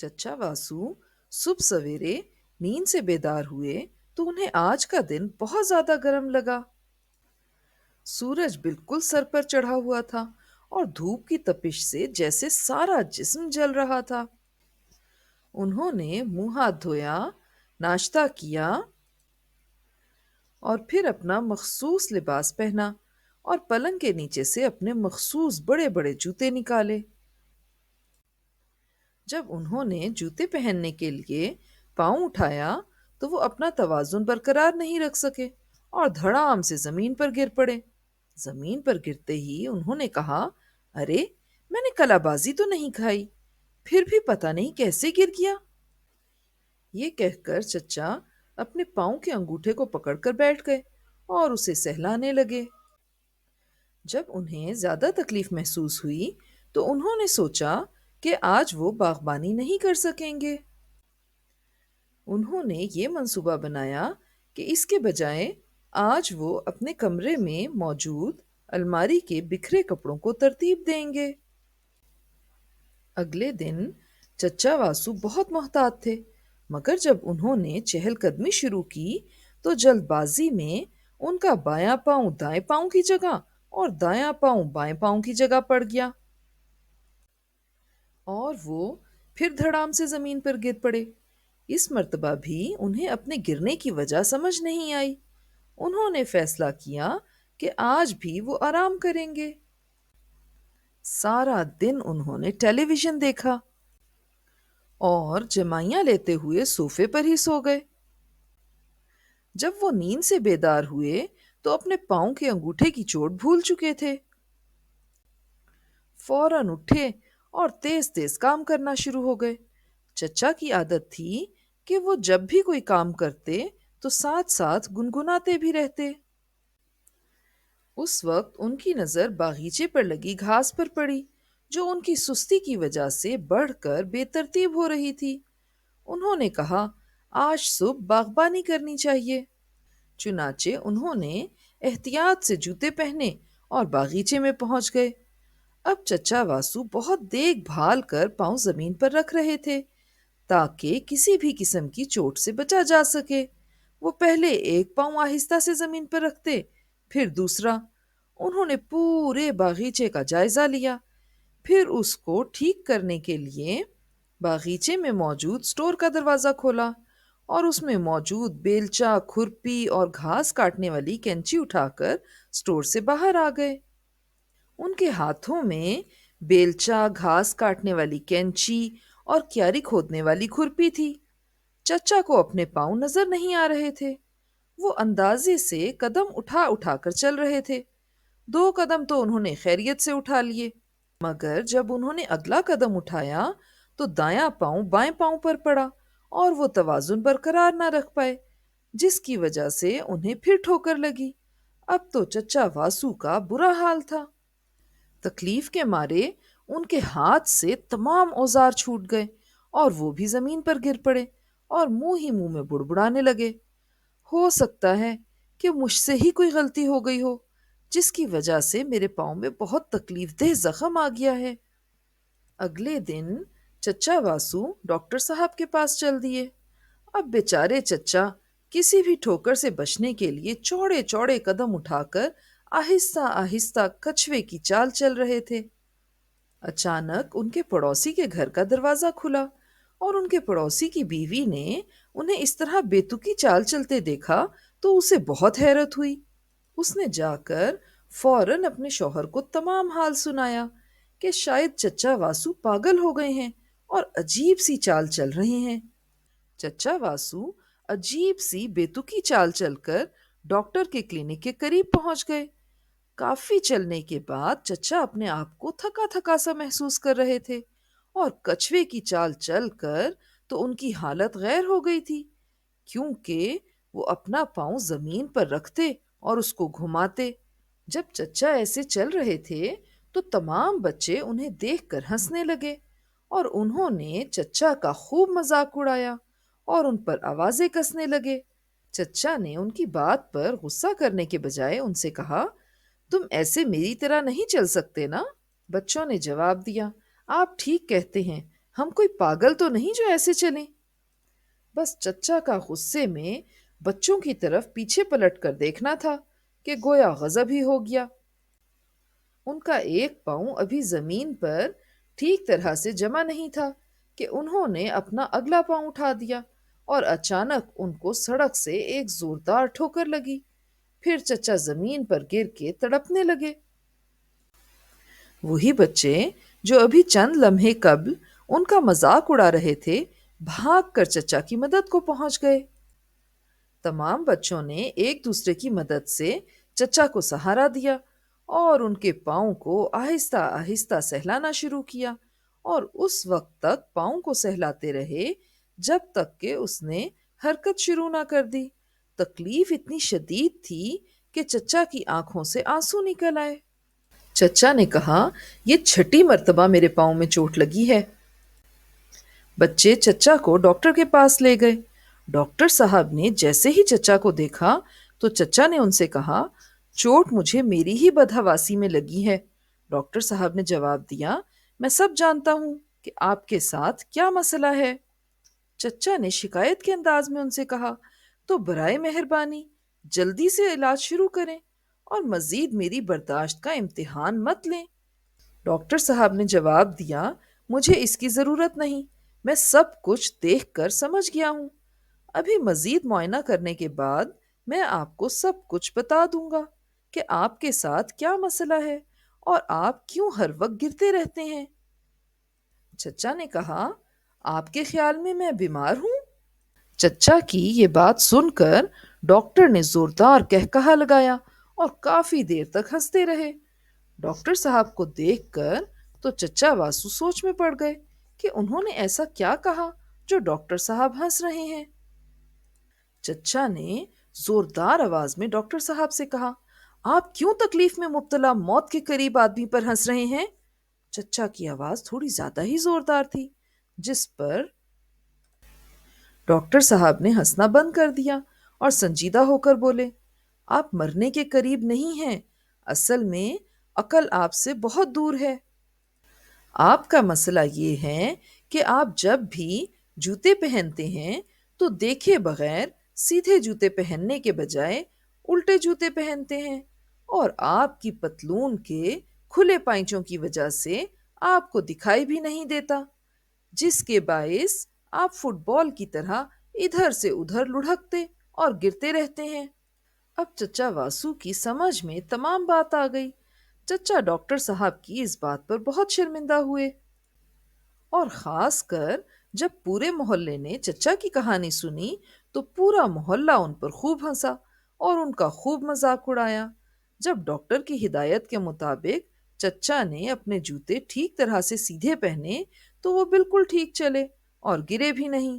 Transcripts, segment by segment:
چچا واسو صبح سویرے نیند سے بیدار ہوئے تو انہیں آج کا دن بہت زیادہ گرم لگا۔ سورج بالکل سر پر چڑھا ہوا تھا اور دھوپ کی تپش سے جیسے سارا جسم جل رہا تھا۔ انہوں نے منہ ہاتھ دھویا، ناشتہ کیا اور پھر اپنا مخصوص لباس پہنا اور پلنگ کے نیچے سے اپنے مخصوص بڑے بڑے جوتے نکالے۔ جب انہوں نے جوتے پہننے کے لیے پاؤں اٹھایا تو وہ اپنا توازن برقرار نہیں رکھ سکے اور دھڑام سے زمین پر گر پڑے۔ زمین پر گرتے ہی انہوں نے کہا، ارے میں نے کلا بازی تو نہیں کھائی، پھر بھی پتہ نہیں کیسے گر گیا۔ یہ کہہ کر چچا اپنے پاؤں کے انگوٹھے کو پکڑ کر بیٹھ گئے اور اسے سہلانے لگے۔ جب انہیں زیادہ تکلیف محسوس ہوئی تو انہوں نے سوچا کہ آج وہ باغبانی نہیں کر سکیں گے۔ انہوں نے یہ منصوبہ بنایا کہ اس کے بجائے آج وہ اپنے کمرے میں موجود الماری کے بکھرے کپڑوں کو ترتیب دیں گے۔ اگلے دن چچا واسو بہت محتاط تھے، مگر جب انہوں نے چہل قدمی شروع کی تو جلد بازی میں ان کا بایاں پاؤں دائیں پاؤں کی جگہ اور دایاں پاؤں بائیں پاؤں کی جگہ پڑ گیا اور وہ پھر دھڑام سے زمین پر گر پڑے۔ اس مرتبہ بھی انہیں اپنے گرنے کی وجہ سمجھ نہیں آئی۔ انہوں نے فیصلہ کیا کہ آج بھی وہ آرام کریں گے۔ سارا دن انہوں نے ٹیلی ویژن دیکھا اور جمائیاں لیتے ہوئے صوفے پر ہی سو گئے۔ جب وہ نیند سے بیدار ہوئے تو اپنے پاؤں کے انگوٹھے کی چوٹ بھول چکے تھے۔ فوراً اٹھے اور تیز تیز کام کرنا شروع ہو گئے۔ چچا کی عادت تھی کہ وہ جب بھی کوئی کام کرتے تو ساتھ ساتھ گنگناتے بھی رہتے۔ اس وقت ان کی نظر باغیچے پر لگی گھاس پر پڑی جو ان کی سستی کی وجہ سے بڑھ کر بے ترتیب ہو رہی تھی۔ انہوں نے کہا، آج صبح باغبانی کرنی چاہیے۔ چنانچہ انہوں نے احتیاط سے جوتے پہنے اور باغیچے میں پہنچ گئے۔ اب چچا واسو بہت دیکھ بھال کر پاؤں زمین پر رکھ رہے تھے تاکہ کسی بھی قسم کی چوٹ سے بچا جا سکے۔ وہ پہلے ایک پاؤں آہستہ سے زمین پر رکھتے، پھر دوسرا۔ انہوں نے پورے باغیچے کا جائزہ لیا، پھر اس کو ٹھیک کرنے کے لیے باغیچے میں موجود سٹور کا دروازہ کھولا اور اس میں موجود بیلچہ، کھرپی اور گھاس کاٹنے والی کینچی اٹھا کر سٹور سے باہر آ گئے۔ ان کے ہاتھوں میں بیلچہ، گھاس کاٹنے والی کینچی اور کیاری کھودنے والی کھرپی تھی۔ چچا کو اپنے پاؤں نظر نہیں آ رہے تھے۔ وہ اندازے سے قدم اٹھا اٹھا کر چل رہے تھے۔ 2 قدم تو انہوں نے خیریت سے اٹھا لیے، مگر جب انہوں نے اگلا قدم اٹھایا تو دایاں پاؤں بائیں پاؤں پر پڑا اور وہ توازن برقرار نہ رکھ پائے، جس کی وجہ سے انہیں پھر ٹھوکر لگی۔ اب تو چچا واسو کا برا حال تھا۔ تکلیف کے مارے ان کے ہاتھ سے تمام اوزار چھوٹ گئے اور وہ بھی زمین پر گر پڑے اور منہ ہی منہ میں بڑبڑانے لگے، ہو سکتا ہے کہ مجھ سے ہی کوئی غلطی ہو گئی ہو جس کی وجہ سے میرے پاؤں میں بہت تکلیف دہ زخم آ گیا ہے۔ اگلے دن چچا واسو ڈاکٹر صاحب کے پاس چل دیے۔ اب بیچارے چچا کسی بھی ٹھوکر سے بچنے کے لیے چوڑے چوڑے قدم اٹھا کر آہستہ آہستہ کچھوے کی چال چل رہے تھے۔ اچانک ان کے پڑوسی کے گھر کا دروازہ کھلا اور ان کے پڑوسی کی بیوی نے انہیں اس طرح بے تکی چال چلتے دیکھا تو اسے بہت حیرت ہوئی۔ اس نے جا کر فوراً اپنے شوہر کو تمام حال سنایا کہ شاید چچا واسو پاگل ہو گئے ہیں اور عجیب سی چال چل رہے ہیں۔ چچا واسو عجیب سی بے تکی چال چل کر ڈاکٹر کے کلینک کے قریب پہنچ گئے۔ کافی چلنے کے بعد چچا اپنے آپ کو تھکا تھکا سا محسوس کر رہے تھے اور کچھوے کی چال چل کر تو ان کی حالت غیر ہو گئی تھی، کیونکہ وہ اپنا پاؤں زمین پر رکھتے اور اس کو گھماتے۔ جب چچا ایسے چل رہے تھے تو تمام بچے انہیں دیکھ کر ہنسنے لگے اور انہوں نے چچا کا خوب مذاق اڑایا اور ان پر آوازیں کسنے لگے۔ چچا نے ان کی بات پر غصہ کرنے کے بجائے ان سے کہا، تم ایسے میری طرح نہیں چل سکتے نا؟ بچوں نے جواب دیا، آپ ٹھیک کہتے ہیں، ہم کوئی پاگل تو نہیں جو ایسے چلیں؟ بس چچا کا غصے میں بچوں کی طرف پیچھے پلٹ کر دیکھنا تھا کہ گویا غضب ہی ہو گیا۔ ان کا ایک پاؤں ابھی زمین پر ٹھیک طرح سے جمع نہیں تھا کہ انہوں نے اپنا اگلا پاؤں اٹھا دیا، اور اچانک ان کو سڑک سے ایک زوردار ٹھوکر لگی۔ پھر چچا زمین پر گر کے تڑپنے لگے۔ وہی بچے جو ابھی چند لمحے قبل ان کا مذاق اڑا رہے تھے، بھاگ کر چچا کی مدد کو پہنچ گئے۔ تمام بچوں نے ایک دوسرے کی مدد سے چچا کو سہارا دیا اور ان کے پاؤں کو آہستہ آہستہ سہلانا شروع کیا، اور اس وقت تک پاؤں کو سہلاتے رہے جب تک کہ اس نے حرکت شروع نہ کر دی۔ تکلیف اتنی شدید تھی کہ چچا کی آنکھوں سے آنسو نکل آئے۔ چچا نے کہا، یہ چھٹی مرتبہ میرے پاؤں میں چوٹ لگی ہے۔ بچے چچا کو ڈاکٹر کے پاس لے گئے۔ ڈاکٹر صاحب نے جیسے ہی چچا کو دیکھا تو چچا نے ان سے کہا، چوٹ مجھے میری ہی بدحواسی میں لگی ہے۔ ڈاکٹر صاحب نے جواب دیا، میں سب جانتا ہوں کہ آپ کے ساتھ کیا مسئلہ ہے۔ چچا نے شکایت کے انداز میں ان سے کہا، تو برائے مہربانی جلدی سے علاج شروع کریں اور مزید میری برداشت کا امتحان مت لیں۔ ڈاکٹر صاحب نے جواب دیا، مجھے اس کی ضرورت نہیں، میں سب کچھ دیکھ کر سمجھ گیا ہوں۔ ابھی مزید معائنہ کرنے کے بعد میں آپ کو سب کچھ بتا دوں گا کہ آپ کے ساتھ کیا مسئلہ ہے اور آپ کیوں ہر وقت گرتے رہتے ہیں۔ چچا نے کہا، آپ کے خیال میں بیمار ہوں؟ چچا کی یہ بات سن کر ڈاکٹر نے زوردار کہکہا لگایا اور کافی دیر تک ہنستے رہے۔ ڈاکٹر صاحب کو دیکھ کر تو چچا واسو سوچ میں پڑ گئے کہ انہوں نے ایسا کیا کہا جو ڈاکٹر صاحب ہنس رہے ہیں۔ چچا نے زوردار آواز میں ڈاکٹر صاحب سے کہا، آپ کیوں تکلیف میں مبتلا موت کے قریب آدمی پر ہنس رہے ہیں؟ چچا کی آواز تھوڑی زیادہ ہی زوردار تھی، جس پر ڈاکٹر صاحب نے ہنسنا بند کر دیا اور سنجیدہ ہو کر بولے، آپ مرنے کے قریب نہیں ہیں، اصل میں عقل آپ سے بہت دور ہے۔ آپ کا مسئلہ یہ ہے کہ آپ جب بھی جوتے پہنتے ہیں تو دیکھے بغیر سیدھے جوتے پہننے کے بجائے الٹے جوتے پہنتے ہیں، اور آپ کی پتلون کے کھلے پائچوں کی وجہ سے آپ کو دکھائی بھی نہیں دیتا، جس کے باعث آپ فٹ بال کی طرح ادھر سے ادھر لڑھکتے اور گرتے رہتے ہیں۔ اب چچا واسو کی سمجھ میں تمام بات آ گئی۔ چچا ڈاکٹر صاحب کی اس بات پر بہت شرمندہ ہوئے، اور خاص کر جب پورے محلے نے چچا کی کہانی سنی تو پورا محلہ ان پر خوب ہنسا اور ان کا خوب مذاق اڑایا۔ جب ڈاکٹر کی ہدایت کے مطابق چچا نے اپنے جوتے ٹھیک طرح سے سیدھے پہنے تو وہ بالکل ٹھیک چلے اور گرے بھی نہیں۔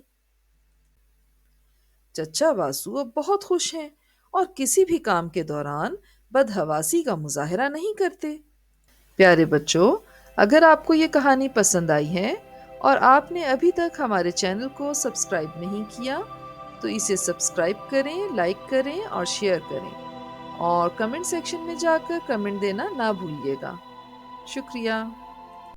چچا واسو اب بہت خوش ہیں اور کسی بھی کام کے دوران بدحواسی کا مظاہرہ نہیں کرتے۔ پیارے بچوں، اگر آپ کو یہ کہانی پسند آئی ہے اور آپ نے ابھی تک ہمارے چینل کو سبسکرائب نہیں کیا تو اسے سبسکرائب کریں، لائک کریں اور شیئر کریں، اور کمنٹ سیکشن میں جا کر کمنٹ دینا نہ بھولیے گا۔ شکریہ۔